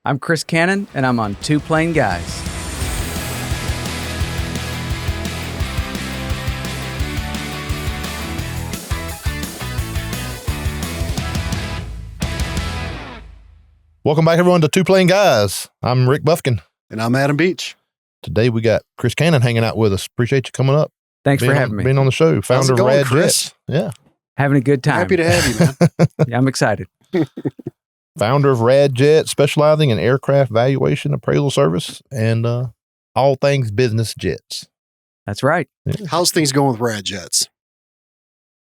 I'm Chris Canon, and I'm on Two Plain Guys. Welcome back, everyone, to Two Plain Guys. I'm Rick Buffkin. And I'm Adam Beach. Today we got Chris Canon hanging out with us. Appreciate you coming up. Thanks for having me. Being on the show. Founder of RAD Chris? Jets. Yeah. Having a good time. Happy to have you, man. Yeah, I'm excited. Founder of RAD Jets, specializing in aircraft valuation, appraisal service, and all things business jets. That's right. Yeah. How's things going with RAD Jets?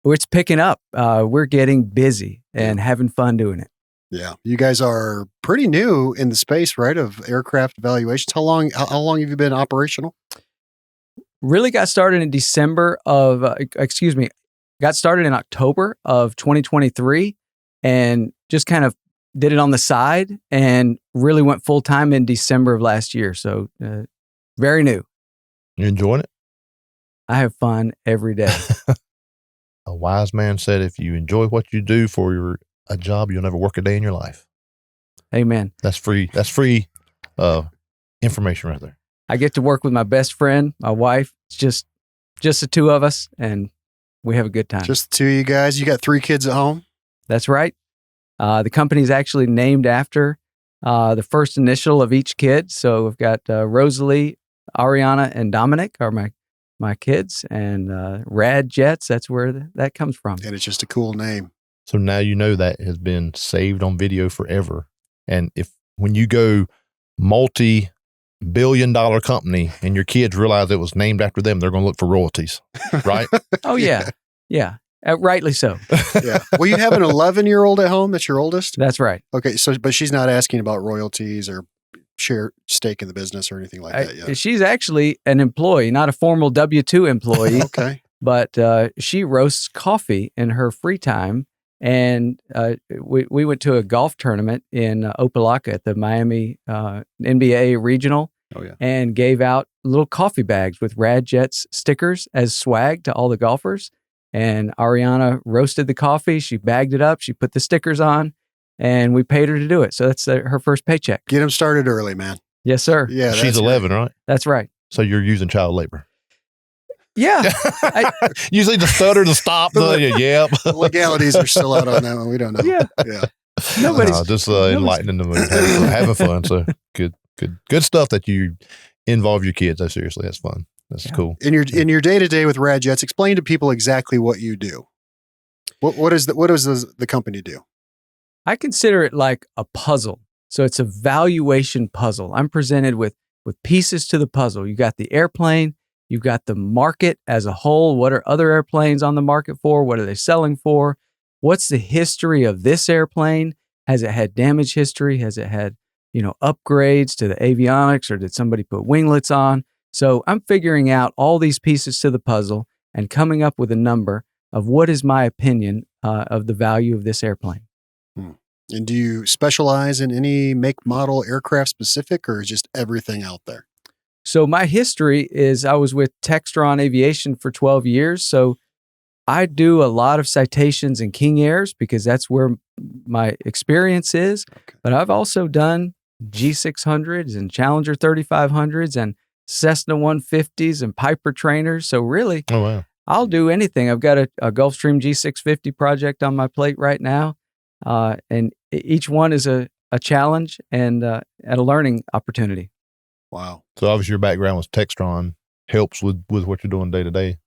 It's picking up. We're getting busy and having fun doing it. Yeah. You guys are pretty new in the space, right, of aircraft valuations. How long have you been operational? Really got started in got started in October of 2023 and just kind of did it on the side and really went full time in December of last year. So very new. You enjoying it? I have fun every day. A wise man said, if you enjoy what you do for a job, you'll never work a day in your life. Amen. That's free. That's free information right there. I get to work with my best friend, my wife. It's just the two of us, and we have a good time. Just the two of you guys. You got 3 kids at home? That's right. The company is actually named after the first initial of each kid. So we've got Rosalie, Ariana, and Dominic are my kids, and RAD Jets. That's where that comes from. And it's just a cool name. So now you know that has been saved on video forever. And when you go multi-billion-dollar company and your kids realize it was named after them, they're going to look for royalties, right? Oh, yeah. Yeah. Rightly so. Yeah. Well, you have an 11-year-old at home. That's your oldest? That's right. Okay. So, but she's not asking about royalties or share stake in the business or anything like that yet. She's actually an employee, not a formal W-2 employee. Okay. But she roasts coffee in her free time. And we went to a golf tournament in Opelika at the Miami NBA Regional. Oh, yeah. And gave out little coffee bags with RAD Jets stickers as swag to all the golfers. And Ariana roasted the coffee. She bagged it up. She put the stickers on, and we paid her to do it. So that's her first paycheck. Get them started early, man. Yes, sir. Yeah. She's 11, right? That's right. So you're using child labor. Yeah. Usually the stutter, the stop, yep. The legalities are still out on that one. We don't know. Yeah. Yeah. Nobody's just enlightening the mood, having fun. So good stuff that you involve your kids. Seriously, that's fun. That's cool. In your day-to-day with RAD Jets, explain to people exactly what you do. What does the company do? I consider it like a puzzle. So it's a valuation puzzle. I'm presented with pieces to the puzzle. You got the airplane, you've got the market as a whole. What are other airplanes on the market for? What are they selling for? What's the history of this airplane? Has it had damage history? Has it had, upgrades to the avionics, or did somebody put winglets on? So I'm figuring out all these pieces to the puzzle and coming up with a number of what is my opinion of the value of this airplane. And do you specialize in any make, model, aircraft specific, or just everything out there? So my history is I was with Textron Aviation for 12 years. So I do a lot of citations in King Airs because that's where my experience is. Okay. But I've also done G600s and Challenger 3500s and Cessna 150s and Piper trainers. So really, oh wow, I'll do anything. I've got a Gulfstream G650 project on my plate right now. And each one is a challenge and a learning opportunity. Wow. So obviously your background was Textron, helps with what you're doing day to day.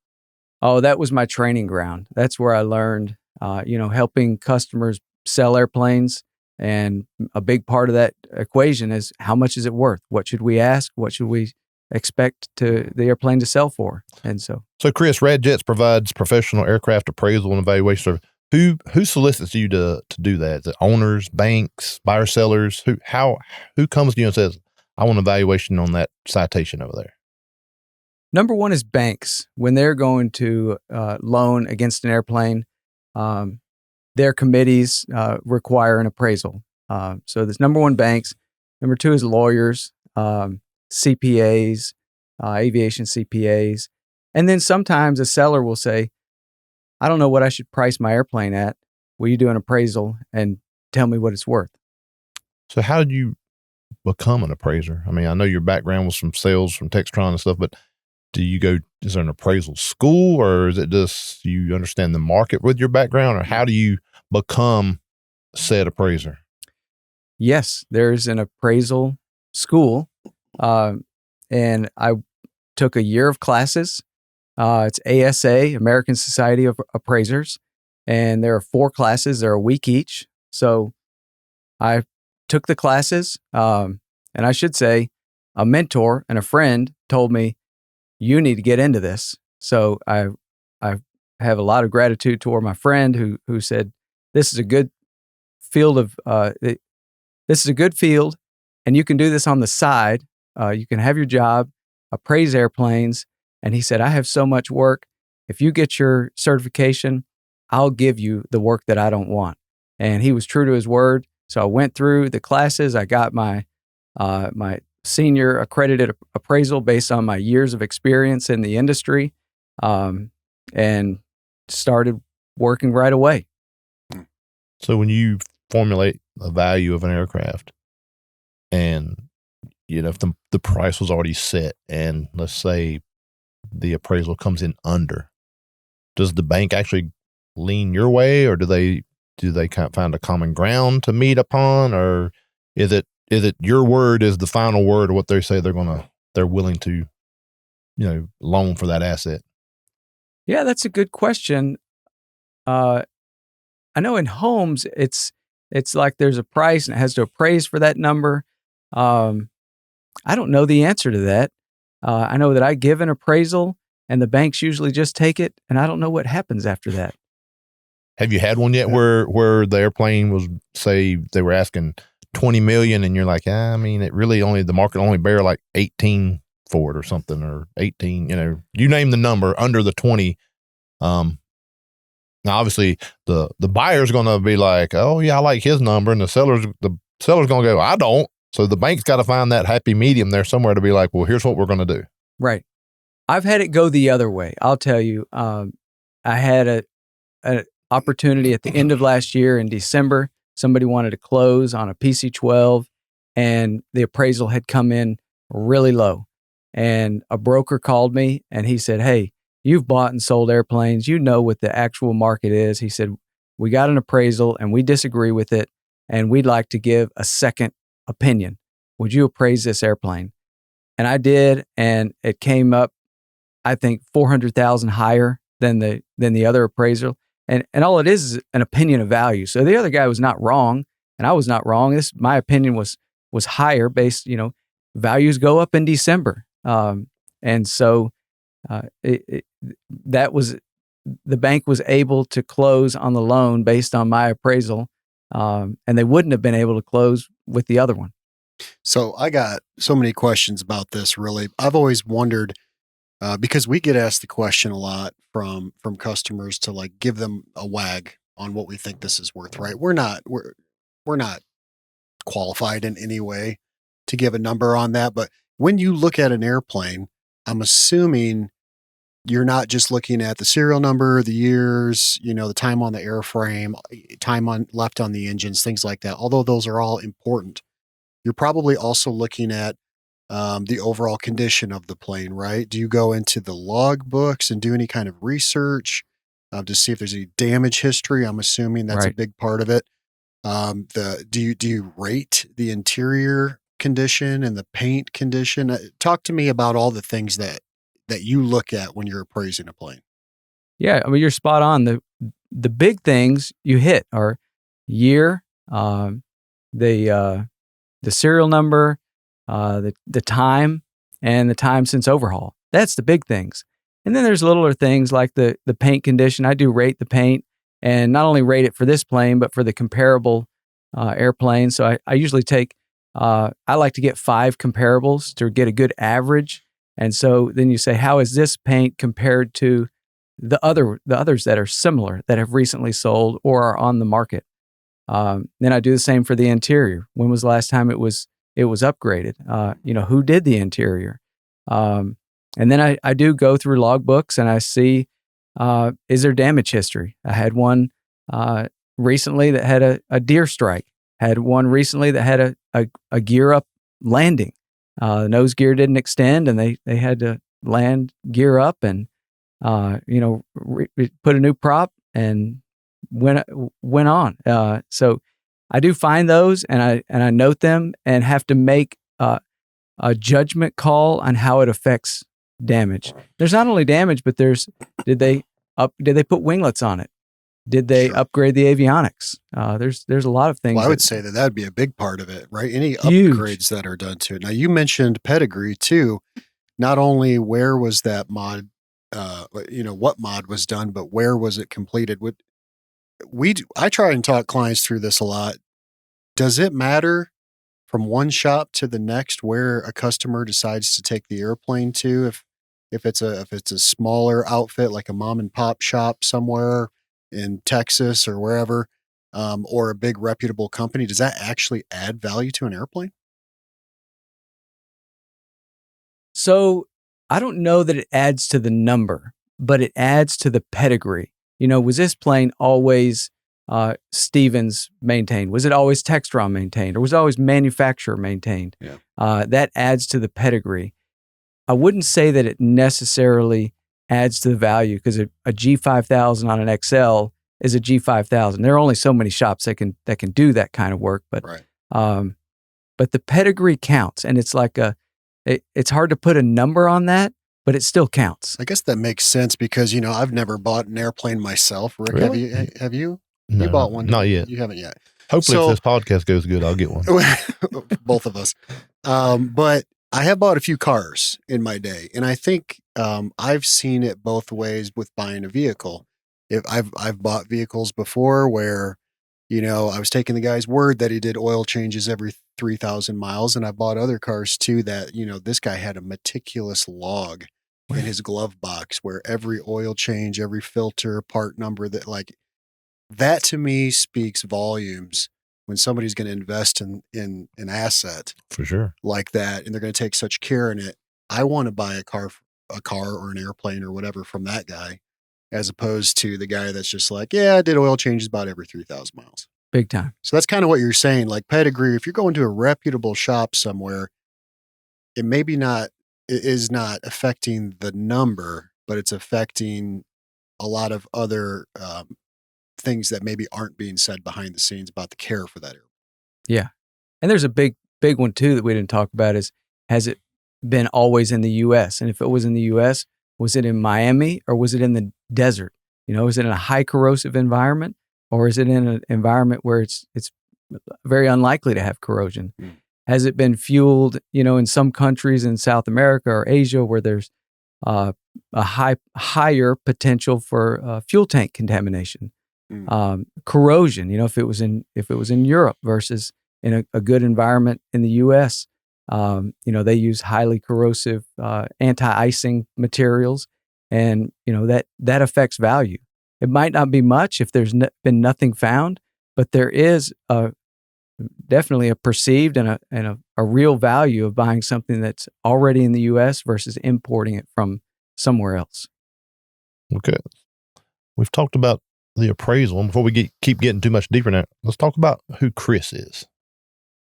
Oh, that was my training ground. That's where I learned, helping customers sell airplanes. And a big part of that equation is how much is it worth? What should we ask? What should we expect the airplane to sell for? And so Chris, RAD Jets provides professional aircraft appraisal and evaluation service. Who solicits you to do that? Is it owners, banks, buyer, sellers? Who comes to you and says, I want an evaluation on that citation over there? Number one is banks. When they're going to loan against an airplane, their committees require an appraisal. So there's number one, banks. Number two is lawyers, CPAs, aviation CPAs. And then sometimes a seller will say, I don't know what I should price my airplane at. Will you do an appraisal and tell me what it's worth? So how did you become an appraiser? I mean, I know your background was from sales, from Textron and stuff, but is there an appraisal school, or is it just you understand the market with your background, or how do you become said appraiser? Yes, there's an appraisal school, and I took a year of classes. It's ASA, American Society of Appraisers, and there are 4 classes. They're a week each. So I took the classes, and I should say a mentor and a friend told me, you need to get into this. So I have a lot of gratitude toward my friend who said, this is a good field this is a good field, and you can do this on the side. You can have your job, appraise airplanes. And he said, I have so much work. If you get your certification, I'll give you the work that I don't want. And he was true to his word. So I went through the classes. I got my senior accredited appraisal based on my years of experience in the industry, and started working right away. So when you formulate a value of an aircraft, and if the price was already set, and let's say the appraisal comes in under, does the bank actually lean your way, or do they kind of find a common ground to meet upon, or is it your word is the final word of what they say they're willing to loan for that asset? Yeah, that's a good question. I know in homes it's like there's a price and it has to appraise for that number. I don't know the answer to that. I know that I give an appraisal and the banks usually just take it, and I don't know what happens after that. Have you had one yet where the airplane was, say they were asking $20 million and you're like, I mean, the market only bear like 18 for it or something, or 18, you name the number under the 20. Now obviously the buyer's going to be like, oh yeah, I like his number. And the seller's going to go, I don't. So the bank's got to find that happy medium there somewhere to be like, well, here's what we're going to do. Right. I've had it go the other way. I'll tell you, I had an opportunity at the end of last year in December. Somebody wanted to close on a PC-12, and the appraisal had come in really low. And a broker called me and he said, hey, you've bought and sold airplanes. You know what the actual market is. He said, we got an appraisal and we disagree with it, and we'd like to give a second opinion. Would you appraise this airplane? And I did, and it came up, I think, $400,000 higher than the other appraisal. And all it is an opinion of value. So the other guy was not wrong, and I was not wrong. My opinion was higher based, values go up in December. And so that was, the bank was able to close on the loan based on my appraisal. And they wouldn't have been able to close with the other one. So I got so many questions about this, really. I've always wondered, because we get asked the question a lot from customers to like give them a wag on what we think this is worth, right? We're not qualified in any way to give a number on that. But when you look at an airplane, I'm assuming you're not just looking at the serial number, the years, the time on the airframe, time left on the engines, things like that. Although those are all important, you're probably also looking at the overall condition of the plane, right? Do you go into the log books and do any kind of research to see if there's any damage history? I'm assuming that's Right. a big part of it. Do you rate the interior condition and the paint condition? Talk to me about all the things that you look at when you're appraising a plane. Yeah, I mean, you're spot on. The big things you hit are year, the serial number, the time, and the time since overhaul. That's the big things. And then there's littler things like the paint condition. I do rate the paint, and not only rate it for this plane, but for the comparable airplane. So I usually take, I like to get 5 comparables to get a good average. And so then you say, how is this paint compared to the others that are similar, that have recently sold or are on the market? Then I do the same for the interior. When was the last time it was upgraded? Who did the interior? And then I do go through logbooks and I see, is there damage history? I had one recently that had a deer strike. Had one recently that had a gear up landing. Nose gear didn't extend, and they had to land gear up and put a new prop and went on. So I do find those, and I note them and have to make a judgment call on how it affects damage. There's not only damage, but there's did they put winglets on it? Did they Sure. upgrade the avionics? There's a lot of things. Well, I would say that would be a big part of it, right? Any Huge. upgrades that are done to it. Now, you mentioned pedigree too. Not only where was that mod, what mod was done, but where was it completed? I try and talk clients through this a lot. Does it matter from one shop to the next where a customer decides to take the airplane to? If it's a smaller outfit like a mom and pop shop somewhere in Texas or wherever, or a big reputable company, does that actually add value to an airplane? So I don't know that it adds to the number, but it adds to the pedigree. Was this plane always Stevens maintained? Was it always Textron maintained? Or was it always manufacturer maintained? Yeah. That adds to the pedigree. I wouldn't say that it necessarily adds to the value, because a G5000 on an XL is a G5000. There are only so many shops that can do that kind of work, but Right. But the pedigree counts, and it's like it's hard to put a number on that, but it still counts. I guess that makes sense because, I've never bought an airplane myself. Rick, Really? have you? No, You bought one? not yet. You haven't yet. Hopefully, So- if this podcast goes good, I'll get one. Both of us. But I have bought a few cars in my day, and I think I've seen it both ways with buying a vehicle. If I've bought vehicles before where, I was taking the guy's word that he did oil changes every 3,000 miles, and I bought other cars too that, this guy had a meticulous log in his glove box where every oil change, every filter, part number, that to me speaks volumes when somebody's going to invest in an asset For sure. like that, and they're going to take such care in it. I want to buy a car or an airplane or whatever from that guy, as opposed to the guy that's just like, yeah, I did oil changes about every 3,000 miles. Big time. So that's kind of what you're saying, like pedigree. If you're going to a reputable shop somewhere, it is not affecting the number, but it's affecting a lot of other things that maybe aren't being said behind the scenes about the care for that airplane. Yeah. And there's a big one too that we didn't talk about is, has it been always in the U.S.? And if it was in the U.S., was it in Miami or was it in the desert? Is it in a high corrosive environment, or is it in an environment where it's very unlikely to have corrosion? Mm. Has it been fueled, in some countries in South America or Asia where there's a higher potential for fuel tank contamination? Corrosion, if it was in Europe versus in a good environment in the U.S., they use highly corrosive anti-icing materials, and that affects value. It might not be much if there's been nothing found, but there is definitely a perceived and a real value of buying something that's already in the U.S. versus importing it from somewhere else. Okay. We've talked about the appraisal. And before we keep getting too much deeper in that, let's talk about who Chris is.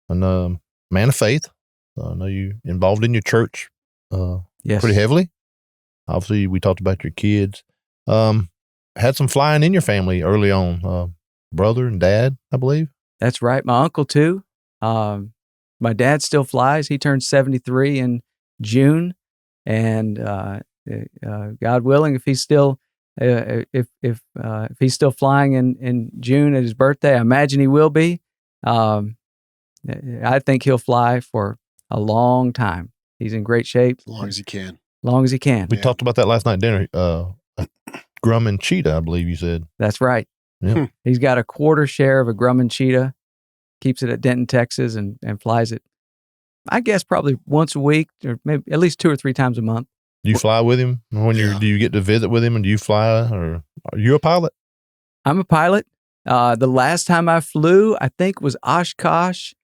And man of faith. I know you involved in your church Yes. pretty heavily. Obviously, we talked about your kids. Had some flying in your family early on. Brother and dad, I believe. That's right. My uncle too. My dad still flies. He turned 73 in June, and God willing, if he's still if he's still flying in June at his birthday, I imagine he will be. I think he'll fly for a long time. He's in great shape. As long as you can. Long as he can. We talked about that last night at dinner. Grumman cheetah, I believe you said. That's right. Yeah. He's got a quarter share of a Grumman cheetah, keeps it at Denton, Texas, and flies it, I guess, probably once a week, or maybe at least 2 or 3 times a month. Do you fly with him do you get to visit with him, and do you fly, or are you a pilot? I'm a pilot. The last time I flew, I think, was Oshkosh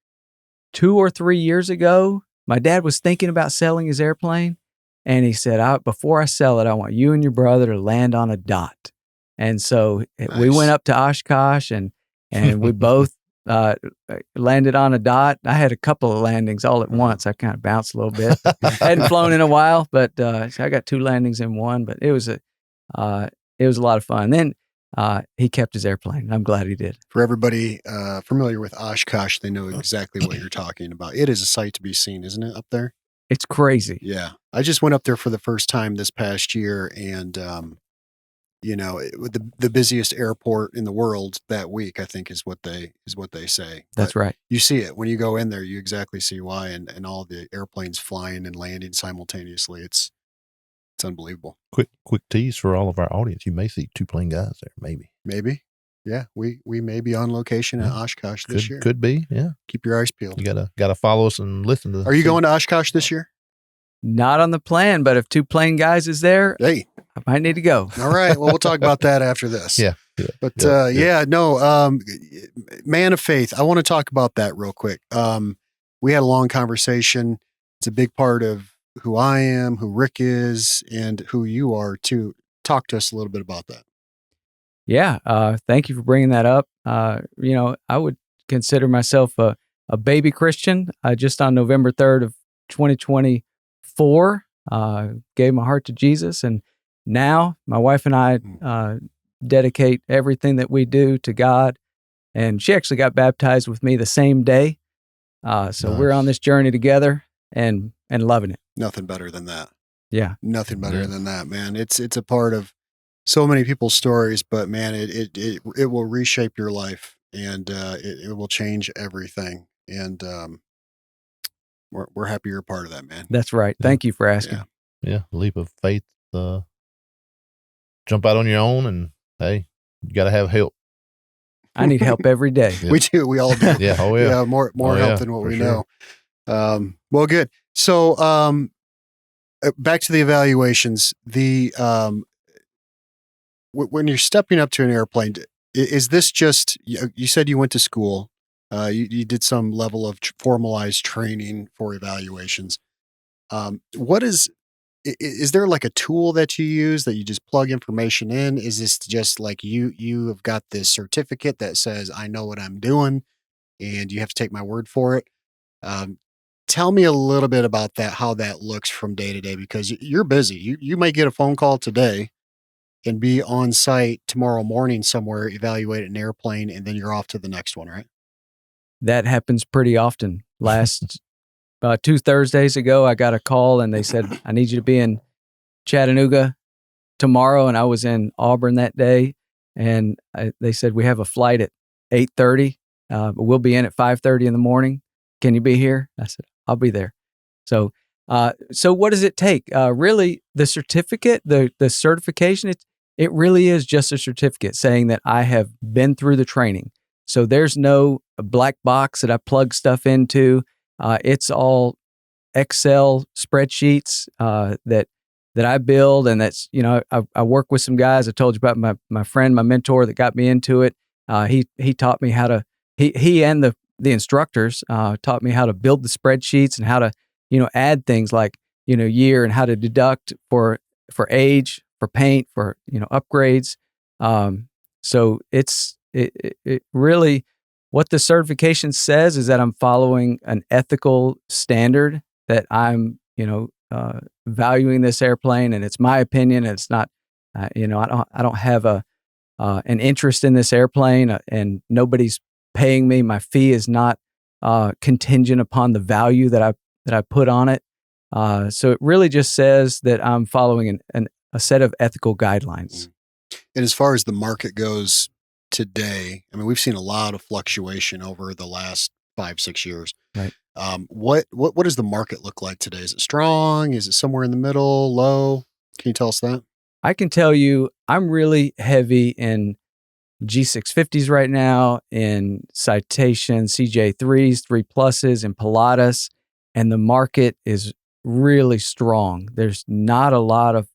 2 or 3 years ago. My dad was thinking about selling his airplane, and he said, before I sell it, I want you and your brother to land on a dot. And so we went up to Oshkosh, and we both landed on a dot. I had a couple of landings all at once. I kind of bounced a little bit. Hadn't flown in a while, but I got 2 landings in one. But it was a lot of fun. Then he kept his airplane. I'm glad he did. For everybody familiar with Oshkosh, they know exactly what you're talking about. It is a sight to be seen, isn't it, up there? It's crazy. Yeah. I just went up there for the first time this past year, and the busiest airport in the world that week, I think is what they say. That's right. You see it when you go in there. You exactly see why, and all the airplanes flying and landing simultaneously. It's unbelievable. Quick tease for all of our audience. You may see 2 plane guys there, maybe. Yeah, we may be on location at Oshkosh this year. Could be, yeah. Keep your eyes peeled. You gotta follow us and listen to. Are you going to Oshkosh this year? Not on the plan, but if 2 plane guys is there, hey, I might need to go. All right. Well, we'll talk about that after this. Yeah. But man of faith. I want to talk about that real quick. We had a long conversation. It's a big part of who I am, who Rick is, and who you are too. Talk to us a little bit about that. Yeah. Thank you for bringing that up. I would consider myself a baby Christian. Just on November 3rd of 2024, gave my heart to Jesus. And now my wife and I dedicate everything that we do to God. And she actually got baptized with me the same day. So Nice. We're on this journey together and loving it. Nothing better than that. Yeah. Nothing better than that, man. It's a part of so many people's stories, but man, it will reshape your life, and it will change everything. And we're happy you're a part of that, man. That's right. Thank you for asking. Yeah, leap of faith. Jump out on your own, and hey, you got to have help. I need help every day. We do. We all do. Yeah. Oh yeah. Yeah, more help than what we sure. know. Well, good. So back to the evaluations. When you're stepping up to an airplane, is this just, you said you went to school, you did some level of formalized training for evaluations. Is there like a tool that you use that you just plug information in? Is this just like you have got this certificate that says, I know what I'm doing and you have to take my word for it? Tell me a little bit about that, how that looks from day to day, because you're busy. You may get a phone call today and be on site tomorrow morning somewhere, evaluate an airplane, and then you're off to the next one, right? That happens pretty often. Last 2 Thursdays ago, I got a call and they said, I need you to be in Chattanooga tomorrow. And I was in Auburn that day. And they said, we have a flight at 8:30, but we'll be in at 5:30 in the morning. Can you be here? I said, I'll be there. So what does it take? Really, the certificate, the certification, it really is just a certificate saying that I have been through the training. So there's no black box that I plug stuff into. It's all Excel spreadsheets that I build, and that's, I work with some guys. I told you about my friend, my mentor that got me into it. He taught me how to. He and the instructors taught me how to build the spreadsheets and how to add things like year and how to deduct for age, for paint, for upgrades. So it really, what the certification says is that I'm following an ethical standard, that I'm valuing this airplane, and it's my opinion. And it's not I don't have an interest in this airplane, and nobody's paying me. My fee is not contingent upon the value that I put on it. So it really just says that I'm following a set of ethical guidelines. And as far as the market goes today, I mean, we've seen a lot of fluctuation over the last 5-6 years. Right. What does the market look like today? Is it strong? Is it somewhere in the middle, low? Can you tell us that? I can tell you, I'm really heavy in G650s right now, in Citation CJ3s, 3+s, and Pilatus, and the market is really strong. There's not a lot of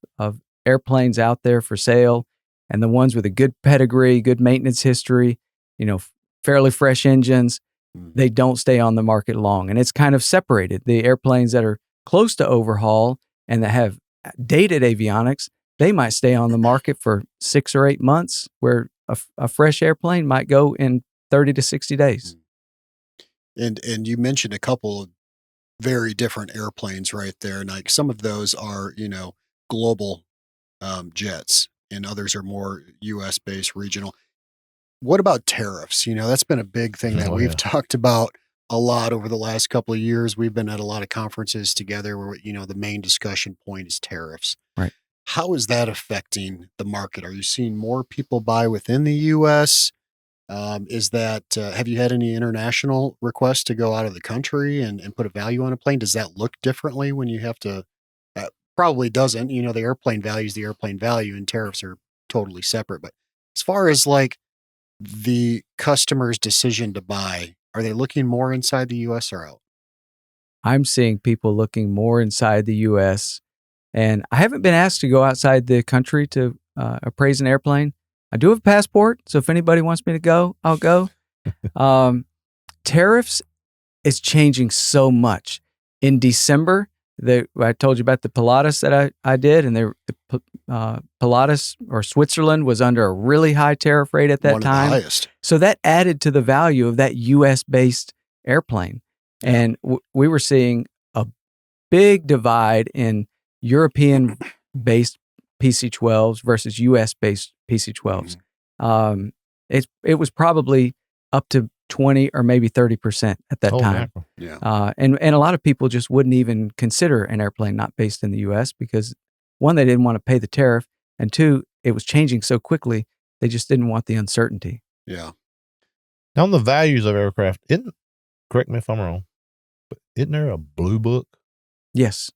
airplanes out there for sale, and the ones with a good pedigree, good maintenance history, fairly fresh engines, they don't stay on the market long. And it's kind of separated. The airplanes that are close to overhaul and that have dated avionics, they might stay on the market for 6 or 8 months, where a fresh airplane might go in 30 to 60 days. And you mentioned a couple of very different airplanes right there. And like some of those are, global jets, and others are more US based regional. What about tariffs? That's been a big thing that Oh, we've yeah. talked about a lot over the last couple of years. We've been at a lot of conferences together where, the main discussion point is tariffs. Right. How is that affecting the market? Are you seeing more people buy within the US? Have you had any international requests to go out of the country and put a value on a plane? Does that look differently when you have to? Probably doesn't. The airplane value is the airplane value, and tariffs are totally separate. But as far as like the customer's decision to buy, are they looking more inside the US or out? I'm seeing people looking more inside the U.S. And I haven't been asked to go outside the country to appraise an airplane. I do have a passport, so if anybody wants me to go, I'll go. Tariffs is changing so much. In December, I told you about the Pilatus that I did, and the Pilatus or Switzerland was under a really high tariff rate at that One time. of the highest. So that added to the value of that U.S.-based airplane. And we were seeing a big divide in European-based PC-12s versus US-based PC-12s. It was probably up to 20 or maybe 30% at that time. Mackerel. Yeah. And a lot of people just wouldn't even consider an airplane not based in the U.S. because, one, they didn't want to pay the tariff, and two, it was changing so quickly, they just didn't want the uncertainty. Yeah. Now, on the values of aircraft, correct me if I'm wrong, but isn't there a blue book? Yes.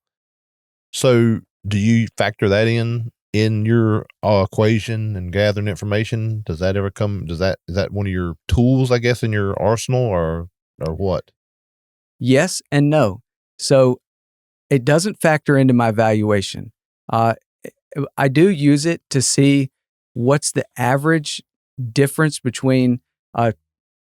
So do you factor that in your equation and gathering information? Does that ever come? Is that one of your tools, I guess, in your arsenal, or what? Yes and no. So it doesn't factor into my valuation. I do use it to see what's the average difference between a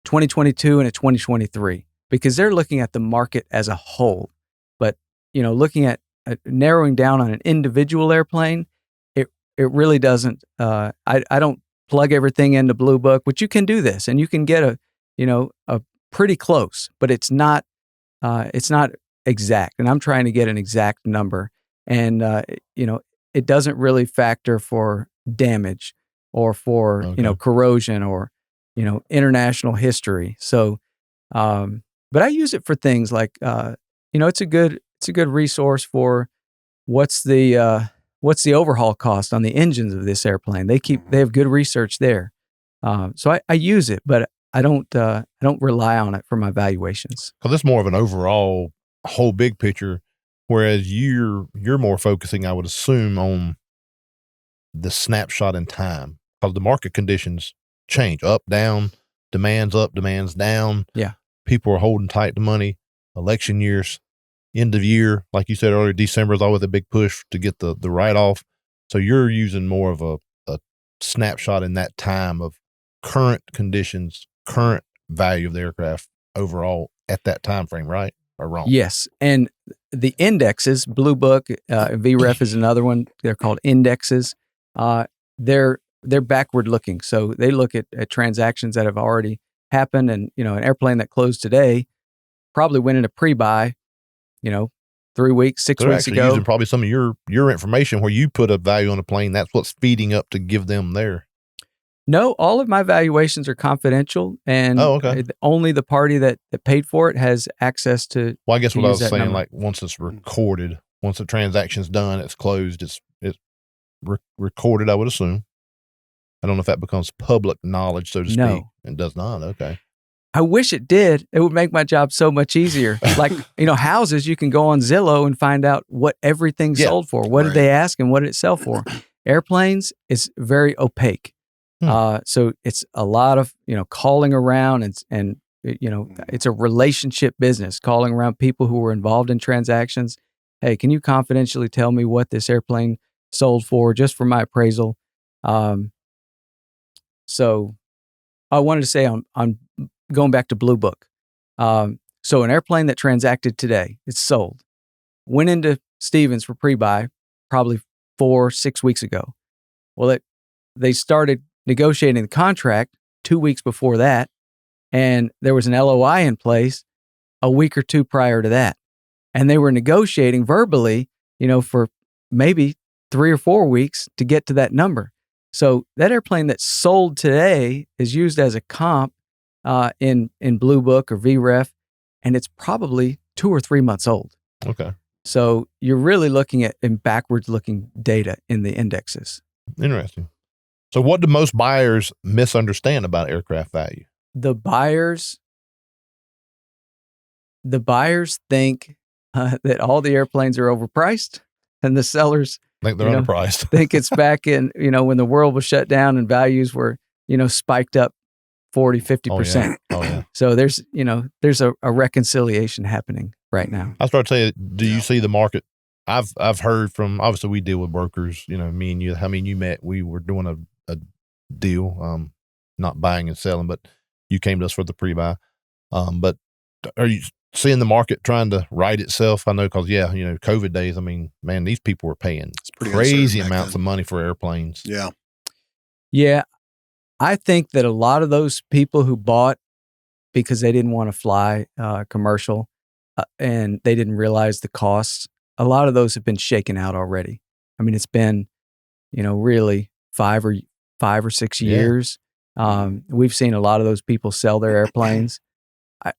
2022 and a 2023, because they're looking at the market as a whole. But, looking at narrowing down on an individual airplane, it really doesn't. I don't plug everything into Blue Book, which you can do this, and you can get a pretty close, but it's not exact. And I'm trying to get an exact number, and it doesn't really factor for damage or for corrosion or international history. So, but I use it for things like it's a good resource for what's the overhaul cost on the engines of this airplane. They have good research there. So I use it, but I don't rely on it for my valuations. Because it's more of an overall whole big picture, whereas you're more focusing, I would assume, on the snapshot in time, because the market conditions change up, down, demands up, demands down. Yeah. People are holding tight to money. Election years, end of year, like you said earlier, December is always a big push to get the write-off. So you're using more of a snapshot in that time of current conditions, current value of the aircraft overall at that time frame, right? Or wrong? Yes. And the indexes, Blue Book, VREF is another one. They're called indexes. They're backward looking. So they look at transactions that have already happened. And, an airplane that closed today probably went into pre-buy, 3 weeks, 6 They're weeks actually ago. using probably some of your information where you put a value on a plane. That's what's feeding up to give them their. No, all of my valuations are confidential, and only the party that paid for it has access to. Well, I guess what I was saying, number. like once it's recorded, once the transaction's done, it's closed, it's recorded, I would assume. I don't know if that becomes public knowledge, so to speak. No. It does not. Okay. I wish it did. It would make my job so much easier. Like, houses, you can go on Zillow and find out what everything sold for. What did they ask and what did it sell for? Airplanes is very opaque. So it's a lot of, calling around and it's a relationship business, calling around people who were involved in transactions. Hey, can you confidentially tell me what this airplane sold for just for my appraisal? So I wanted to say on going back to Blue Book. So an airplane that transacted today, it's sold, went into Stevens for pre-buy probably 4-6 weeks ago. Well, they started negotiating the contract 2 weeks before that, and there was an LOI in place a week or two prior to that. And they were negotiating verbally, for maybe 3 or 4 weeks to get to that number. So that airplane that's sold today is used as a comp in Blue Book or VREF, and it's probably 2 or 3 months old. Okay. So you're really looking at backwards looking data in the indexes. Interesting. So what do most buyers misunderstand about aircraft value? The buyers think that all the airplanes are overpriced, and the sellers Think they're underpriced. think it's back in, when the world was shut down and values were, spiked up 40, 50%. Oh yeah. So there's a reconciliation happening right now. I started saying, do you see the market? I've heard from, obviously we deal with brokers, me and you, you met, we were doing a deal, not buying and selling, but you came to us for the pre-buy. But are you seeing the market trying to right itself? I know, because COVID days, man, these people were paying crazy amounts of money for airplanes. Yeah. Yeah. I think that a lot of those people who bought because they didn't want to fly commercial and they didn't realize the costs, a lot of those have been shaken out already. It's been, really 5 or 6 years. We've seen a lot of those people sell their airplanes.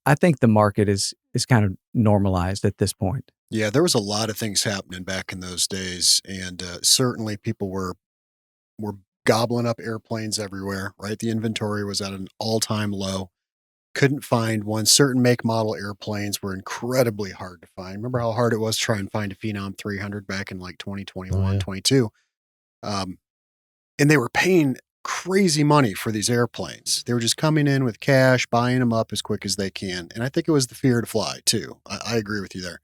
I think the market is kind of normalized at this point. Yeah, there was a lot of things happening back in those days, and certainly people were gobbling up airplanes everywhere, right? The inventory was at an all-time low. Couldn't find one. Certain make model airplanes were incredibly hard to find. Remember how hard it was to try and find a Phenom 300 back in like 2021, 22? And they were paying crazy money for these airplanes. They were just coming in with cash, buying them up as quick as they can. And I think it was the fear to fly too. I agree with you there.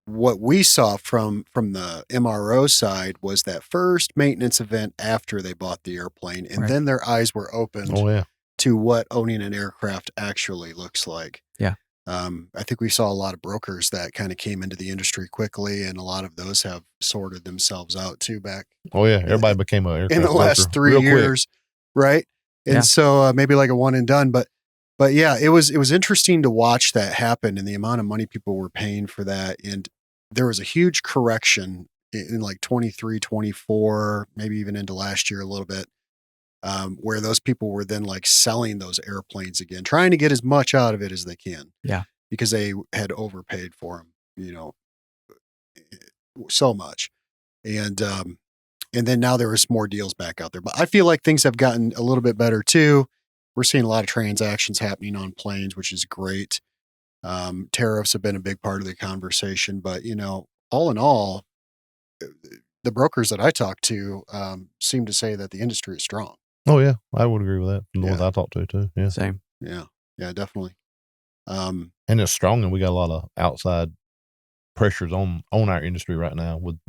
What we saw from the MRO side was that first maintenance event after they bought the airplane, and then their eyes were opened to what owning an aircraft actually looks like. Yeah. I think we saw a lot of brokers that kind of came into the industry quickly, and a lot of those have sorted themselves out too back. Oh yeah, everybody became an aircraft in the last 3 years, right? And so maybe like a one and done, but yeah, it was interesting to watch that happen and the amount of money people were paying for that. And there was a huge correction in like 23, 24, maybe even into last year a little bit, where those people were then like selling those airplanes again, trying to get as much out of it as they can. Yeah. Because they had overpaid for them, so much. And then now there was more deals back out there. But I feel like things have gotten a little bit better too. We're seeing a lot of transactions happening on planes, which is great. Tariffs have been a big part of the conversation, but all in all, the brokers that I talk to seem to say that the industry is strong. Oh yeah, I would agree with that. From the ones I talked to too. Yeah, same. Yeah, definitely. And it's strong, and we got a lot of outside pressures on our industry right now with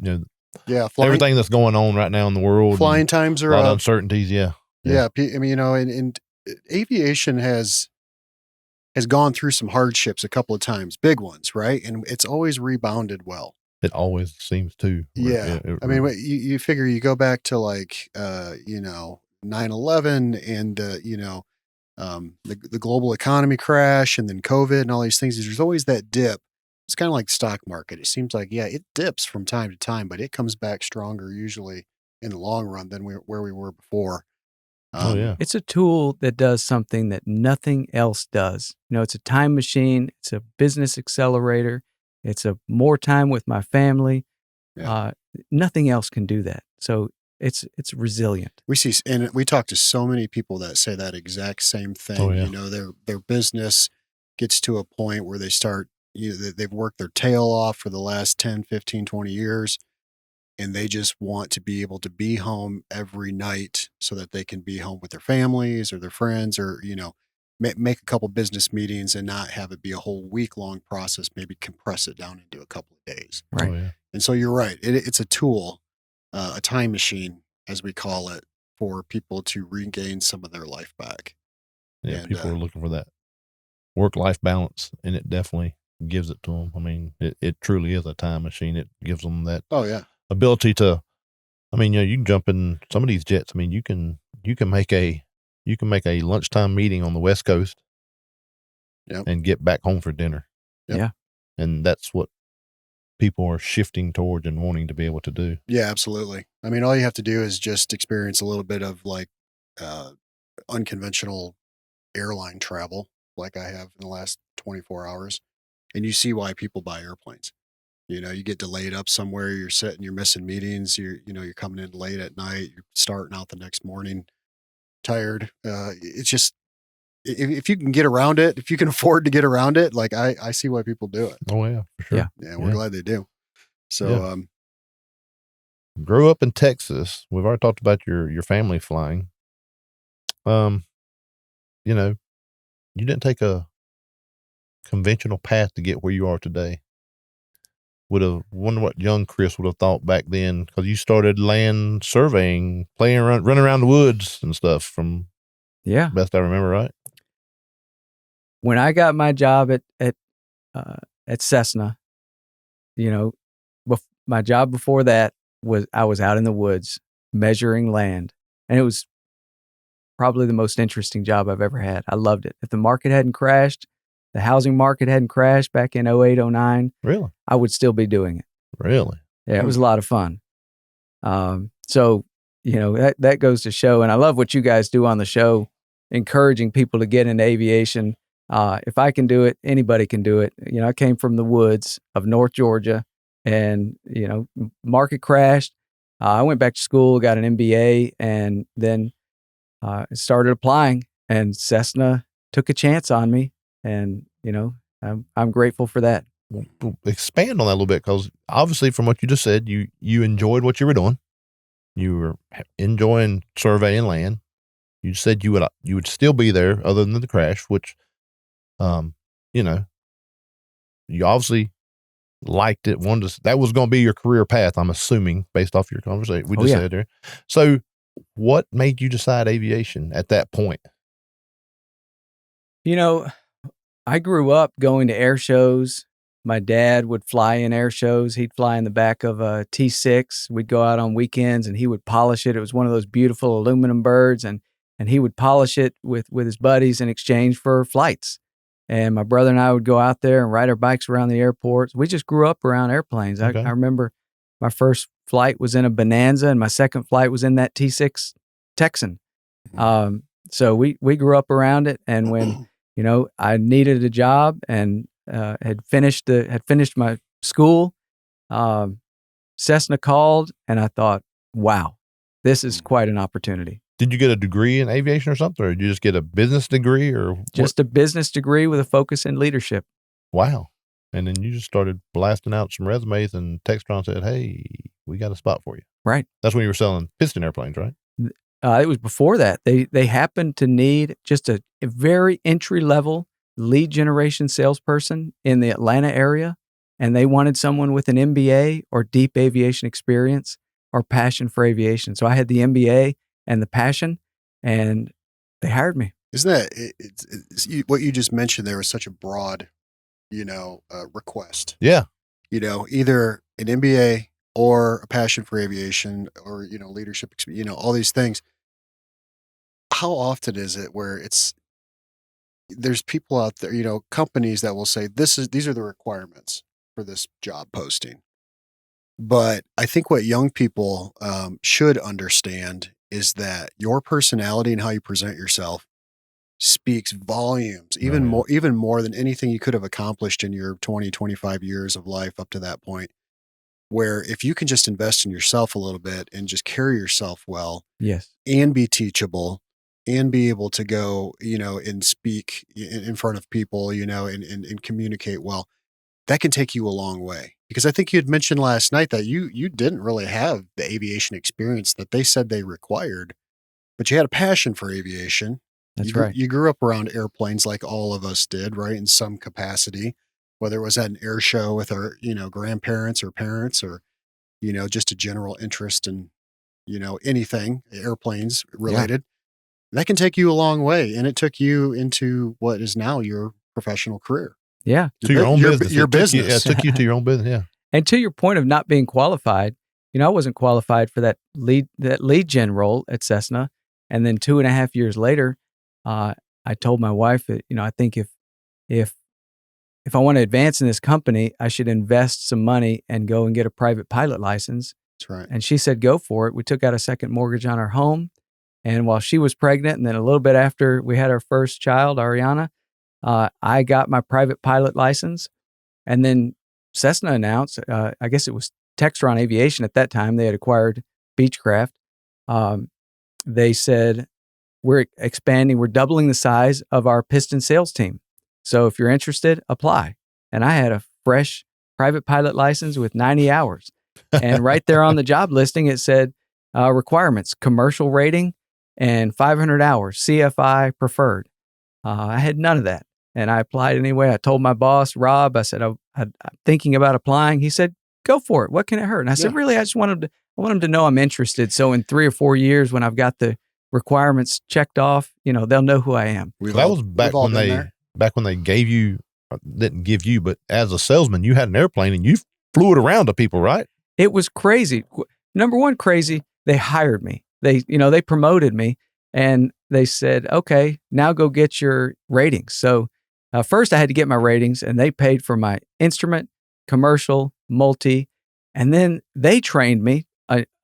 everything that's going on right now in the world. Flying times are a lot of up. uncertainties. Yeah. And aviation has gone through some hardships a couple of times, big ones, right? And it's always rebounded well. It always seems to. Yeah. You figure you go back to like 9/11 and the global economy crash and then COVID and all these things. There's always that dip. It's kind of like the stock market. It seems like, it dips from time to time, but it comes back stronger usually in the long run than where we were before. It's a tool that does something that nothing else does. It's a time machine. It's a business accelerator. It's a more time with my family. Yeah. Nothing else can do that. So it's resilient. We talk to so many people that say that exact same thing. Oh, yeah. Their business gets to a point where they start, they've worked their tail off for the last 10, 15, 20 years. And they just want to be able to be home every night so that they can be home with their families or their friends or, make a couple business meetings and not have it be a whole week-long process, maybe compress it down into a couple of days. Right. Oh, yeah. And so you're right. It's a tool, a time machine, as we call it, for people to regain some of their life back. Yeah, And, people are looking for that work-life balance, and it definitely gives it to them. It truly is a time machine. It gives them that ability to, you can jump in some of these jets. You can make a lunchtime meeting on the West Coast Yep. and get back home for dinner. Yep. Yeah. And that's what people are shifting towards and wanting to be able to do. Yeah, absolutely. I mean, all you have to do is just experience a little bit of like unconventional airline travel, like I have in the last 24 hours, and you see why people buy airplanes. You know, you get delayed up somewhere, you're sitting, you're missing meetings, you're coming in late at night, you're starting out the next morning tired. It's just, if you can get around it, if you can afford to get around it, like I see why people do it. Oh yeah, for sure. Yeah. Yeah, we're glad they do. So, Yeah. Grew up in Texas. We've already talked about your family flying. You know, you didn't take a conventional path to get where you are today. Wonder what young Chris would have thought back then, because you started land surveying, running around the woods and stuff. From Yeah. best I remember, right? When I got my job at Cessna, you know, my job before that was I was out in the woods measuring land, and it was probably the most interesting job I've ever had. I loved it. If the market hadn't crashed, the housing market hadn't crashed back in 08, 09, Really? I would still be doing it. Really? Yeah, it was a lot of fun. So, that goes to show, and I love what you guys do on the show, encouraging people to get into aviation. If I can do it, anybody can do it. You know, I came from the woods of North Georgia, and, market crashed. I went back to school, got an MBA, and then started applying, and Cessna took a chance on me, and, I'm grateful for that. Expand on that a little bit, because obviously from what you just said, you enjoyed what you were doing. You were enjoying surveying land. You said you would still be there other than the crash, which, you obviously liked it. That was going to be your career path, I'm assuming, based off your conversation we just said there. So what made you decide aviation at that point? I grew up going to air shows. My dad would fly in air shows. He'd fly in the back of a T6. We'd go out on weekends, and he would polish it. It was one of those beautiful aluminum birds, and he would polish it with his buddies in exchange for flights. And my brother and I would go out there and ride our bikes around the airports. We just grew up around airplanes. Okay. I remember my first flight was in a Bonanza, and my second flight was in that T6 Texan. So we grew up around it, and when I needed a job and had finished my school, Cessna called, and I thought, wow, this is quite an opportunity. Did you get a degree in aviation or something, or did you just get a business degree, or just a business degree with a focus in leadership? Wow. And then you just started blasting out some resumes, and Textron said, hey, we got a spot for you. Right. That's when you were selling piston airplanes, right? It was before that. They happened to need just a very entry-level lead generation salesperson in the Atlanta area, and they wanted someone with an MBA or deep aviation experience or passion for aviation. So I had the MBA and the passion, and they hired me. Isn't that what you just mentioned? There was such a broad, request. Yeah. Either an MBA or a passion for aviation, or leadership, all these things. How often is it where there's people out there, companies that will say these are the requirements for this job posting. But I think what young people should understand is that your personality and how you present yourself speaks volumes, even more than anything you could have accomplished in your 20, 25 years of life up to that point. Where if you can just invest in yourself a little bit and just carry yourself well, yes, and be teachable, and be able to go, and speak in front of people, and communicate well, that can take you a long way. Because I think you had mentioned last night that you didn't really have the aviation experience that they said they required, but you had a passion for aviation. That's right. You grew up around airplanes like all of us did, right? In some capacity, whether it was at an air show with our, grandparents or parents, or, just a general interest in, anything airplanes related. That can take you a long way. And it took you into what is now your professional career. Yeah. To your own business. Your business. It took you to your own business. Yeah. And to your point of not being qualified, I wasn't qualified for that lead gen role at Cessna. And then 2.5 years later, I told my wife that, I think if if I want to advance in this company, I should invest some money and go and get a private pilot license. That's right. And she said, go for it. We took out a second mortgage on our home. And while she was pregnant, and then a little bit after we had our first child, Ariana, I got my private pilot license. And then Cessna announced, I guess it was Textron Aviation at that time, they had acquired Beechcraft. They said, we're expanding, we're doubling the size of our piston sales team. So if you're interested, apply. And I had a fresh private pilot license with 90 hours. And right there on the job listing, it said requirements, commercial rating, and 500 hours, CFI preferred. I had none of that. And I applied anyway. I told my boss, Rob, I said, I'm thinking about applying. He said, go for it. What can it hurt? And I said, really, I want them to know I'm interested. So in 3 or 4 years, when I've got the requirements checked off, they'll know who I am. That was back when they gave you, didn't give you, but as a salesman, you had an airplane and you flew it around to people, right? It was crazy. Number one, crazy. They hired me. They promoted me, and they said, okay, now go get your ratings. So first I had to get my ratings, and they paid for my instrument, commercial, multi, and then they trained me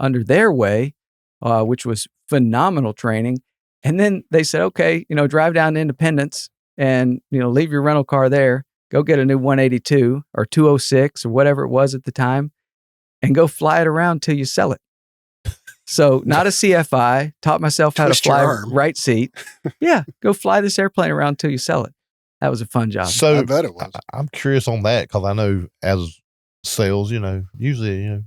under their way, which was phenomenal training. And then they said, okay, drive down to Independence and, leave your rental car there, go get a new 182 or 206 or whatever it was at the time, and go fly it around till you sell it. So not a CFI, taught myself how to fly right seat. Yeah, go fly this airplane around till you sell it. That was a fun job. So I bet it was. I'm curious on that because I know as sales, usually, you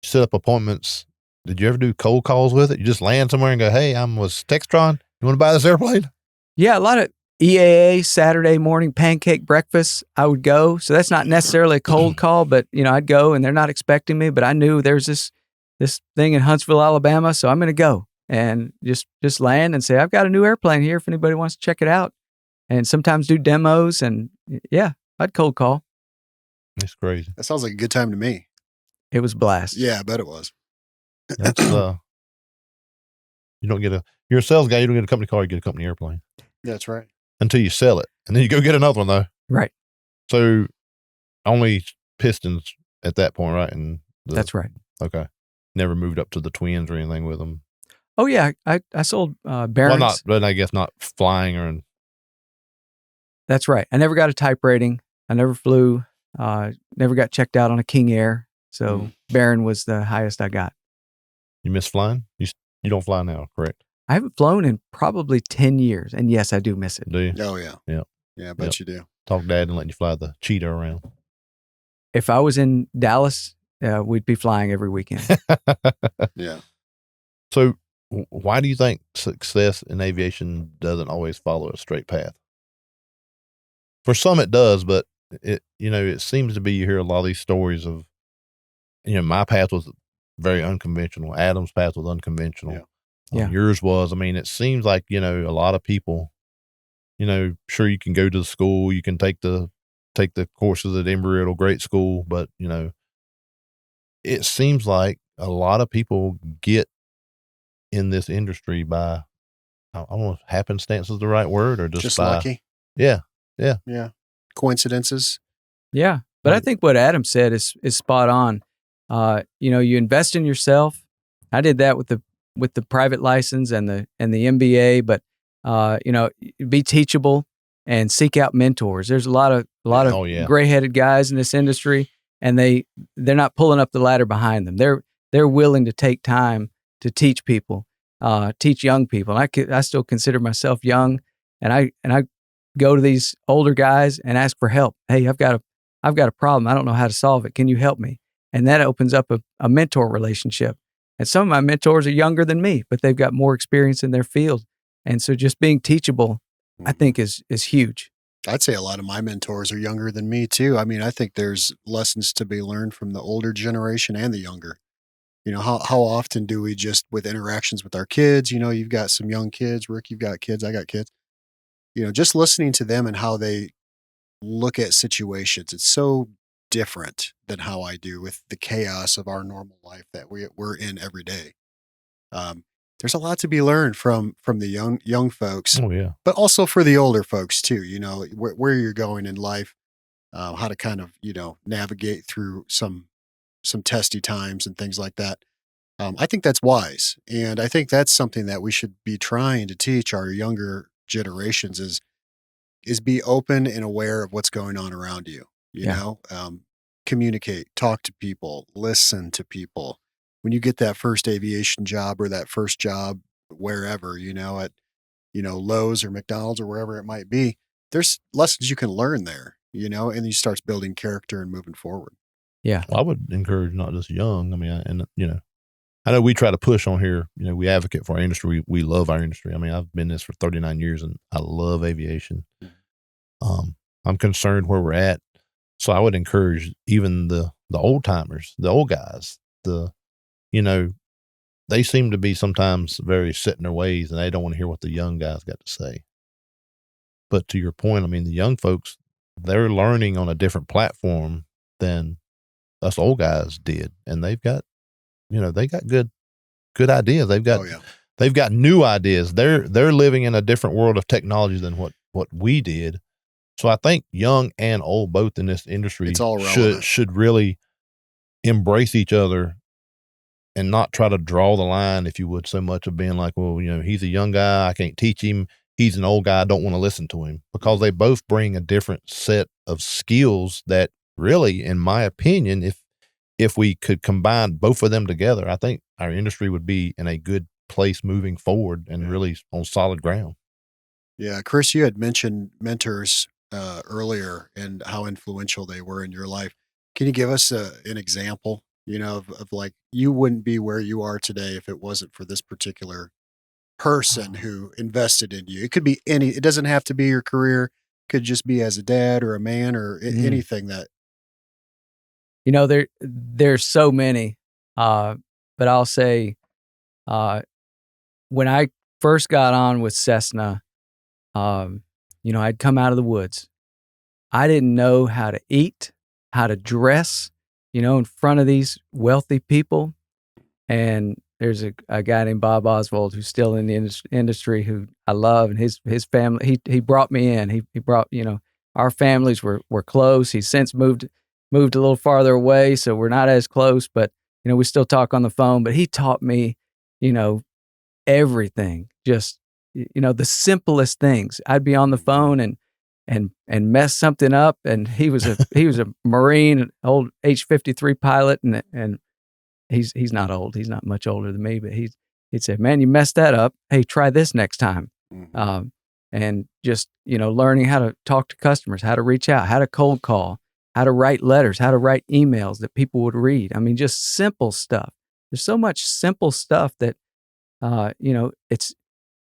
set up appointments. Did you ever do cold calls with it? You just land somewhere and go, hey, I'm with Textron. You want to buy this airplane? Yeah, a lot of EAA, Saturday morning pancake breakfast, I would go. So that's not necessarily a cold call, but, I'd go and they're not expecting me, but I knew there's this thing in Huntsville, Alabama, so I'm going to go and just land and say, I've got a new airplane here if anybody wants to check it out. And sometimes do demos, and yeah, I'd cold call. It's crazy. That sounds like a good time to me. It was a blast. Yeah, I bet it was. That's you're a sales guy, you don't get a company car, you get a company airplane. That's right. Until you sell it. And then you go get another one though. Right. So only pistons at that point, right? And that's right. Okay. Never moved up to the twins or anything with them. Oh yeah. I sold Barons. Well, but I guess not flying or. That's right. I never got a type rating. I never flew, never got checked out on a King Air. So Baron was the highest I got. You miss flying? You don't fly now, correct? I haven't flown in probably 10 years. And yes, I do miss it. Do you? Oh, yeah. Yeah. Yeah, I bet you do. Talk Dad and let you fly the cheetah around. If I was in Dallas, we'd be flying every weekend. Yeah. So why do you think success in aviation doesn't always follow a straight path? For some it does, but it seems to be, you hear a lot of these stories of, my path was very unconventional. Adam's path was unconventional. Yeah. Yours was. I mean, it seems like, a lot of people, sure, you can go to the school, you can take the courses at Embry-Riddle, great school, but, it seems like a lot of people get in this industry by, I don't know if happenstance is the right word, or just by, lucky. Yeah. Coincidences. Yeah. But I think what Adam said is spot on. You invest in yourself. I did that with the private license and the MBA, but be teachable and seek out mentors. There's a lot of gray-headed guys in this industry, and they're not pulling up the ladder behind them. They're willing to take time to teach people, teach young people. And I still consider myself young, and I go to these older guys and ask for help. Hey, I've got a problem. I don't know how to solve it. Can you help me? And that opens up a mentor relationship. And some of my mentors are younger than me, but they've got more experience in their field. And so just being teachable, I think is huge. I'd say a lot of my mentors are younger than me too. I mean, I think there's lessons to be learned from the older generation and the younger. How often do we just, with interactions with our kids, you've got some young kids, Rick, you've got kids, I got kids, just listening to them and how they look at situations. It's so different than how I do with the chaos of our normal life that we're in every day. there's a lot to be learned from the young folks, Oh yeah. but also for the older folks too. Where you're going in life, how to kind of navigate through some testy times and things like that. I think that's wise, and I think that's something that we should be trying to teach our younger generations is be open and aware of what's going on around you. Yeah. Communicate, talk to people, listen to people. When you get that first aviation job or that first job wherever, at Lowe's or McDonald's or wherever it might be, there's lessons you can learn there, and you start building character and moving forward. Yeah. Well, I would encourage not just young. I mean, I know we try to push on here. We advocate for our industry. We love our industry. I mean, I've been in this for 39 years, and I love aviation. I'm concerned where we're at, so I would encourage even the old timers, the old guys. They seem to be sometimes very set in their ways, and they don't want to hear what the young guys got to say. But to your point, I mean, the young folks, they're learning on a different platform than us old guys did, and they've got good ideas. They've got new ideas. They're living in a different world of technology than what we did. So I think young and old, both in this industry, it's all relevant. should really embrace each other and not try to draw the line, if you would, so much of being like, well, he's a young guy, I can't teach him. He's an old guy, I don't want to listen to him, because they both bring a different set of skills that really, in my opinion, if we could combine both of them together, I think our industry would be in a good place moving forward and really on solid ground. Yeah. Chris, you had mentioned mentors earlier and how influential they were in your life. Can you give us an example, of like, you wouldn't be where you are today if it wasn't for this particular person who invested in you? It could be it doesn't have to be your career. It could just be as a dad or a man or anything that. There's so many, but I'll say, when I first got on with Cessna, I'd come out of the woods. I didn't know how to eat, how to dress, in front of these wealthy people. And there's a guy named Bob Oswald who's still in the industry, who I love, and his family. He brought me in. He brought, our families were close. He's since moved a little farther away, so we're not as close, but we still talk on the phone. But he taught me, everything. Just the simplest things. I'd be on the phone and mess something up, and he was a Marine, old H-53 pilot, and he's not old. He's not much older than me, but he'd say, "Man, you messed that up. Hey, try this next time." Mm-hmm. And just learning how to talk to customers, how to reach out, how to cold call, how to write letters, how to write emails that people would read. I mean, just simple stuff. There's so much simple stuff that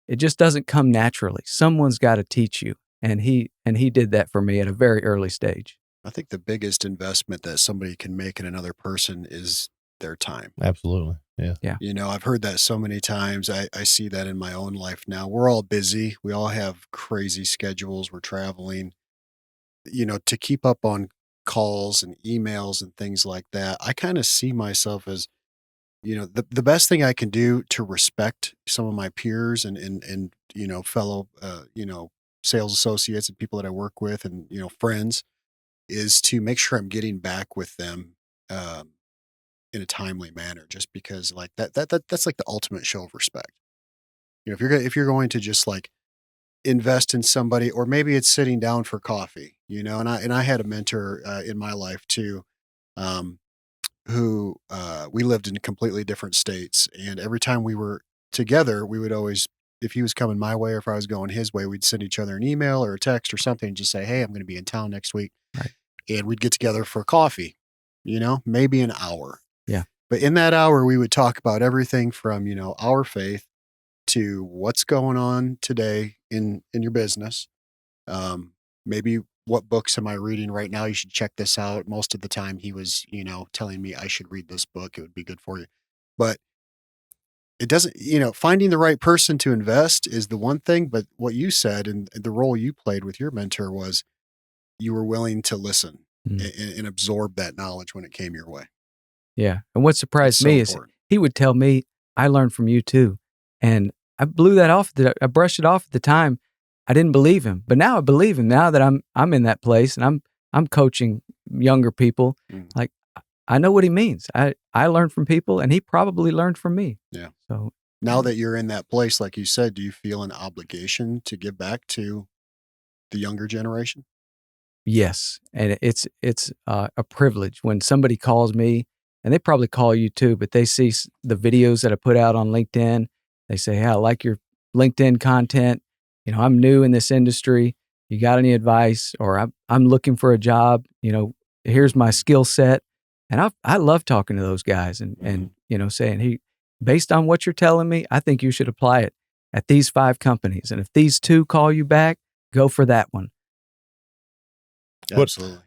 it just doesn't come naturally. Someone's got to teach you, and he did that for me at a very early stage. I think the biggest investment that somebody can make in another person is their time. Absolutely. Yeah. Yeah. I've heard that so many times. I see that in my own life now. We're all busy. We all have crazy schedules. We're traveling, to keep up on calls and emails and things like that. I kind of see myself as, the best thing I can do to respect some of my peers and fellow, sales associates and people that I work with and, friends, is to make sure I'm getting back with them, in a timely manner, just because like that's like the ultimate show of respect. If you're going to just like invest in somebody, or maybe it's sitting down for coffee, and I had a mentor in my life too, who we lived in completely different states, and every time we were together, we would always, if he was coming my way or if I was going his way, we'd send each other an email or a text or something, and just say, "Hey, I'm going to be in town next week," Right. And we'd get together for coffee, maybe an hour. Yeah. But in that hour, we would talk about everything from, our faith to what's going on today in your business. Maybe what books am I reading right now? You should check this out. Most of the time he was, telling me I should read this book. It would be good for you. But it doesn't, finding the right person to invest is the one thing. But what you said and the role you played with your mentor was you were willing to listen and absorb that knowledge when it came your way. Yeah. And what surprised me is he would tell me, "I learned from you too." And I blew that off. I brushed it off at the time. I didn't believe him, but now I believe him. Now that I'm in that place and I'm coaching younger people, like I know what he means. I learned from people, and he probably learned from me. Yeah. So now that you're in that place, like you said, do you feel an obligation to give back to the younger generation? yes, and it's a privilege when somebody calls me, and they probably call you too, but they see the videos that I put out on LinkedIn. They say, "Hey, I like your LinkedIn content. You know, I'm new in this industry. You got any advice?" Or I'm looking for a job. You know, here's my skill set, and I love talking to those guys and you know, saying, "Hey, based on what you're telling me, I think you should apply it at these 5 companies, and if these 2 call you back, go for that one." Absolutely.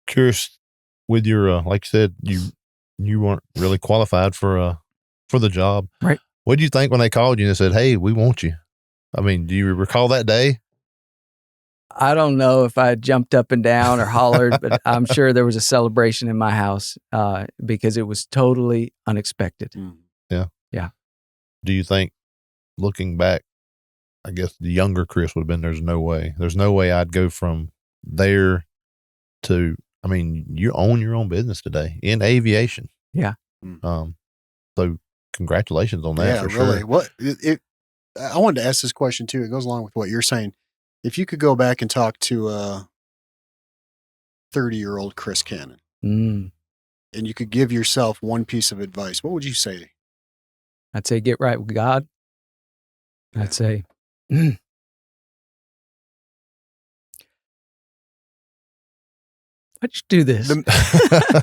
Curious with your, like you said, you weren't really qualified for the job. Right. What did you think when they called you and they said, "Hey, we want you"? I mean, do you recall that day? I don't know if I jumped up and down or hollered, but I'm sure there was a celebration in my house because it was totally unexpected. Yeah. Yeah. Do you think, looking back, I guess the younger Chris would have been, there's no way I'd go from there to, I mean, you own your own business today in aviation. Yeah. So congratulations on that. Yeah, for really. sure. What I wanted to ask this question too. It goes along with what you're saying. If you could go back and talk to a 30-year-old Chris Canon, Mm. and you could give yourself one piece of advice, what would you say? I'd say get right with God. Yeah. I'd say, why'd you do this?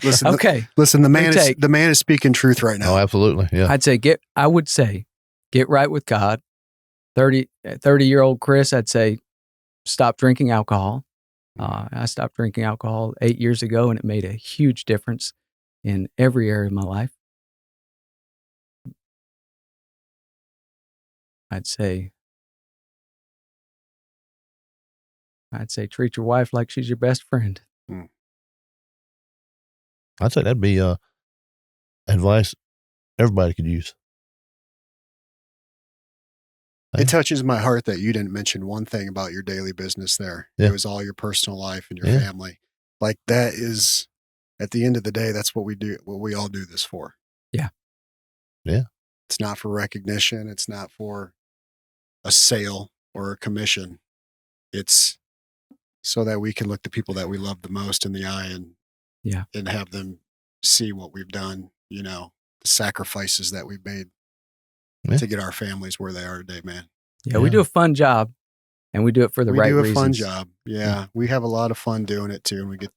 Listen, okay. Listen, the man is speaking truth right now. Oh, absolutely. Yeah. I would say get right with God. 30-year-old Chris, I'd say stop drinking alcohol. I stopped drinking alcohol 8 years ago, and it made a huge difference in every area of my life. I'd say treat your wife like she's your best friend. I'd say that'd be advice everybody could use. It touches my heart that you didn't mention one thing about your daily business there. Yeah. It was all your personal life and your Yeah. family. Like that is, at the end of the day, that's what we do, what we all do this for. Yeah. Yeah. It's not for recognition. It's not for a sale or a commission. It's so that we can look the people that we love the most in the eye and have them see what we've done, you know, the sacrifices that we've made to get our families where they are today, man. Yeah, we do a fun job, and we do it for the right reasons. We do a fun job. Yeah, we have a lot of fun doing it too, and we get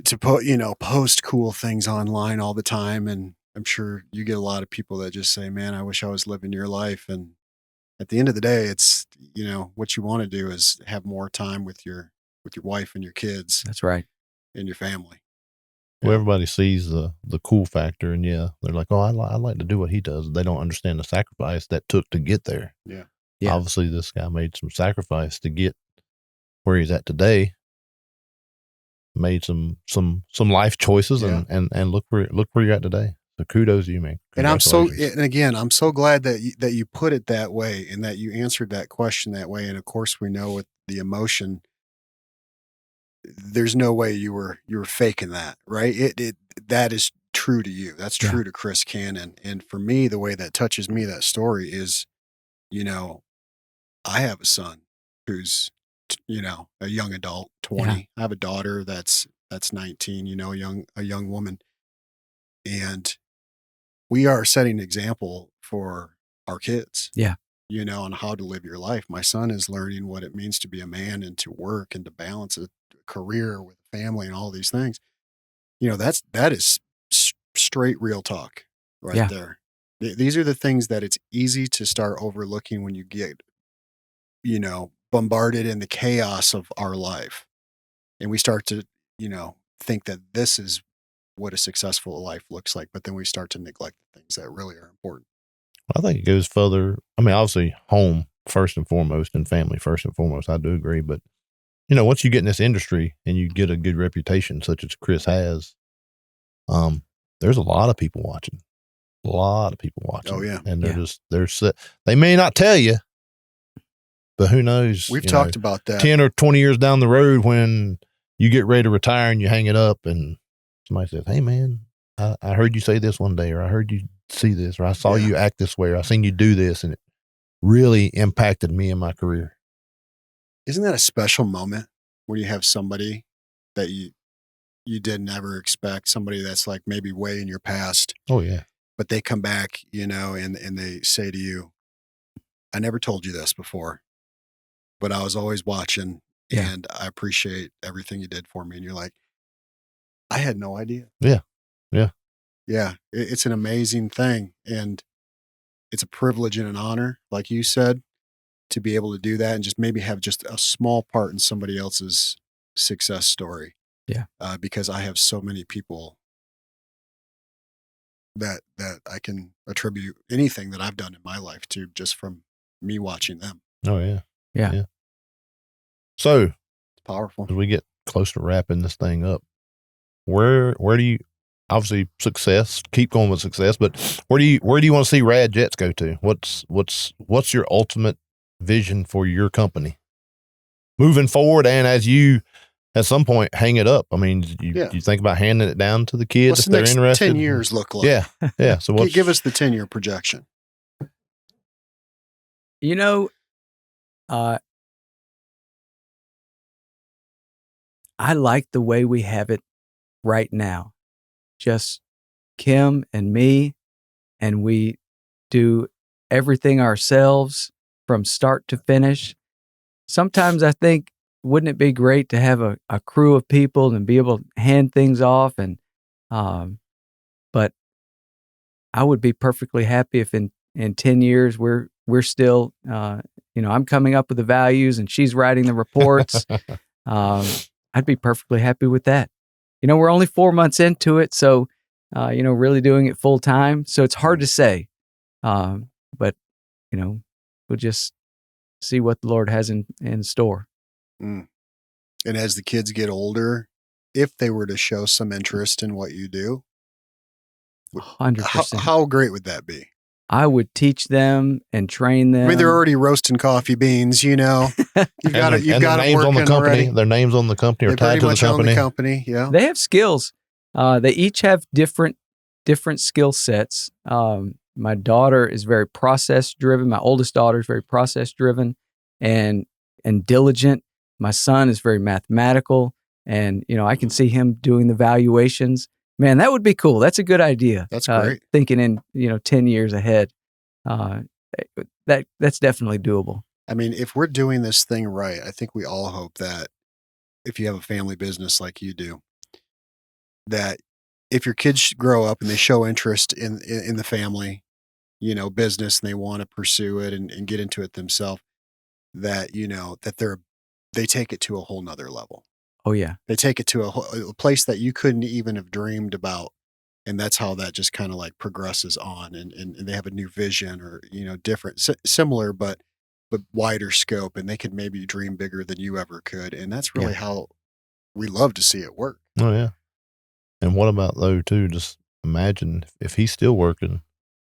to post cool things online all the time. And I'm sure you get a lot of people that just say, "Man, I wish I was living your life." And at the end of the day, it's what you want to do is have more time with your wife and your kids. That's right. And your family. Well, everybody sees the cool factor, and they're like, "Oh, I like to do what he does." They don't understand the sacrifice that took to get there. Yeah. Obviously, this guy made some sacrifice to get where he's at today. Made some life choices, and look where you're at today. So kudos to you, man. And I'm so glad that you put it that way, and that you answered that question that way. And of course, we know with the emotion, there's no way you were faking that, right? That is true to you. That's true to Chris Canon. And for me, the way that touches me, that story is, I have a son who's, a young adult, 20. Yeah. I have a daughter that's 19, a young woman. And we are setting an example for our kids. Yeah. On how to live your life. My son is learning what it means to be a man and to work and to balance a career with family and all these things. That is straight real talk right there. These are the things that it's easy to start overlooking when you get, bombarded in the chaos of our life. And we start to, think that this is what a successful life looks like. But then we start to neglect the things that really are important. I think it goes further. I mean, obviously, home first and foremost, and family first and foremost. I do agree, but once you get in this industry and you get a good reputation, such as Chris has, there's a lot of people watching. a lot of people watching. Oh, yeah. And they may not tell you, but who knows? We've talked about that. 10 or 20 years down the road when you get ready to retire and you hang it up and somebody says, hey man, I heard you say this one day, or I heard you see this, or I saw you act this way, or I seen you do this, and it really impacted me in my career. Isn't that a special moment when you have somebody that you didn't ever expect, somebody that's like maybe way in your past? Oh yeah. But they come back, and they say to you, I never told you this before, but I was always watching and I appreciate everything you did for me. And you're like, I had no idea. Yeah. Yeah. Yeah. It's an amazing thing. And it's a privilege and an honor, like you said, to be able to do that and just maybe have just a small part in somebody else's success story. Yeah. Because I have so many people that I can attribute anything that I've done in my life to just from me watching them. Oh yeah. Yeah. So It's powerful. as we get close to wrapping this thing up, where do you, obviously success, keep going with success, but where do you want to see RAD Jets go to? What's your ultimate vision for your company moving forward? And as you at some point hang it up, I mean, you think about handing it down to the kids What's if the they're next interested? 10 years look like? Yeah. So Give us the 10-year projection. I like the way we have it right now. Just Kim and me, and we do everything ourselves from start to finish. Sometimes I think, wouldn't it be great to have a crew of people and be able to hand things off? And but I would be perfectly happy if in 10 years we're still, I'm coming up with the values and she's writing the reports. I'd be perfectly happy with that. We're only 4 months into it, so really doing it full time. So it's hard to say, but we'll just see what the Lord has in store. Mm. And as the kids get older, if they were to show some interest in what you do, 100%. How great would that be? I would teach them and train them. I mean, they're already roasting coffee beans, You've got it names on the working company. already. Their names on the company are tied to the company. Own the company. Yeah, they have skills. They each have different skill sets. My daughter is very process driven. My oldest daughter is very process driven and diligent. My son is very mathematical, and I can see him doing the valuations. Man, that would be cool. That's a good idea. That's great. Thinking in 10 years ahead, that's definitely doable. I mean, if we're doing this thing right, I think we all hope that if you have a family business like you do, that if your kids grow up and they show interest in the family, business, and they want to pursue it and get into it themselves, that that they take it to a whole nother level. Oh yeah, they take it to a place that you couldn't even have dreamed about, and that's how that just kind of like progresses on, and they have a new vision, or different, similar but wider scope, and they could maybe dream bigger than you ever could, and that's really how we love to see it work. Oh yeah. And what about though too? Just imagine if he's still working.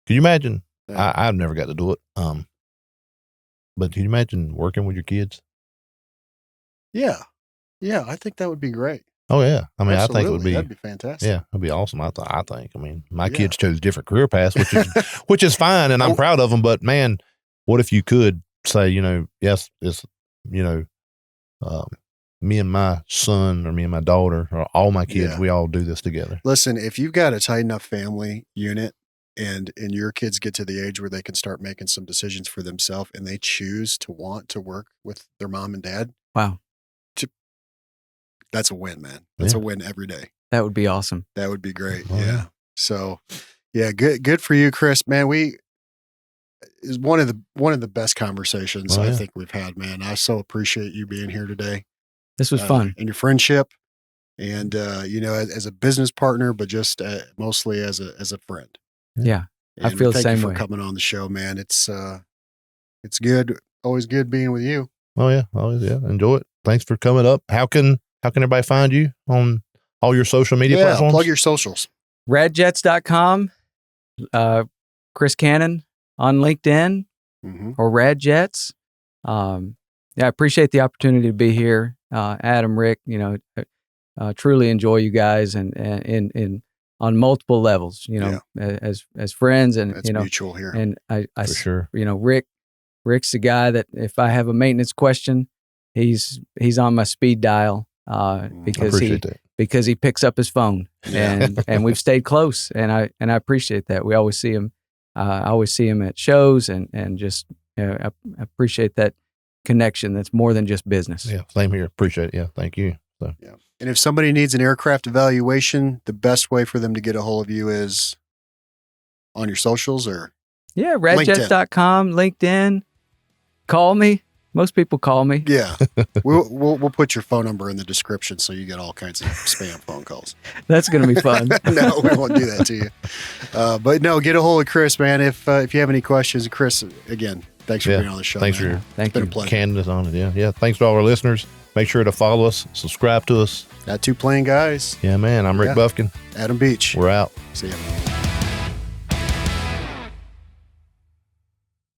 Can you imagine? Yeah. I've never got to do it. But can you imagine working with your kids? Yeah, I think that would be great. Oh yeah, I mean, Absolutely. I think it would be. That'd be fantastic. Yeah, it'd be awesome. I think. I mean, my kids chose different career paths, which is fine, and I'm proud of them. But man, what if you could say, yes, it's me and my son, or me and my daughter, or all my kids, we all do this together. Listen, if you've got a tight enough family unit, and your kids get to the age where they can start making some decisions for themselves, and they choose to want to work with their mom and dad, wow, that's a win, man. That's a win every day. That would be awesome. That would be great. Yeah. So, good for you, Chris. Man, is one of the best conversations I think we've had, man. I so appreciate you being here today. This was fun, and your friendship, and as a business partner, but just mostly as a friend. Yeah, and I feel the same way. Thank you for way. coming on the show, man. It's good. Always good being with you. Oh yeah, always enjoy it. Thanks for coming up. How can everybody find you on all your social media platforms? Plug your socials. RADJets.com, Chris Canon on LinkedIn Mm-hmm. or RAD Jets. Yeah, I appreciate the opportunity to be here. Adam, Rick, truly enjoy you guys and on multiple levels, as friends and, That's mutual here. and I For sure. Rick's the guy that if I have a maintenance question, he's on my speed dial, I because appreciate that. because he picks up his phone Yeah. and we've stayed close and I appreciate that. We always see him. I always see him at shows and just, I appreciate that connection. That's more than just business. Yeah, same here. Appreciate it. Yeah, thank you. So Yeah. And if somebody needs an aircraft evaluation, the best way for them to get a hold of you is on your socials or Yeah, radjets.com, LinkedIn. Call me. Most people call me. yeah. We'll put your phone number in the description so you get all kinds of spam phone calls. That's going to be fun. No, we won't do that to you. But no, get a hold of Chris, man. If you have any questions, Chris, again, thanks for being on the show. thanks man. for Thank It's been you. a pleasure. Candace on it. Yeah. Thanks to all our listeners. Make sure to follow us, subscribe to us. That Two Plane Guys, Yeah, man. I'm Rick Yeah. Buffkin. Adam Beach. We're out. See ya.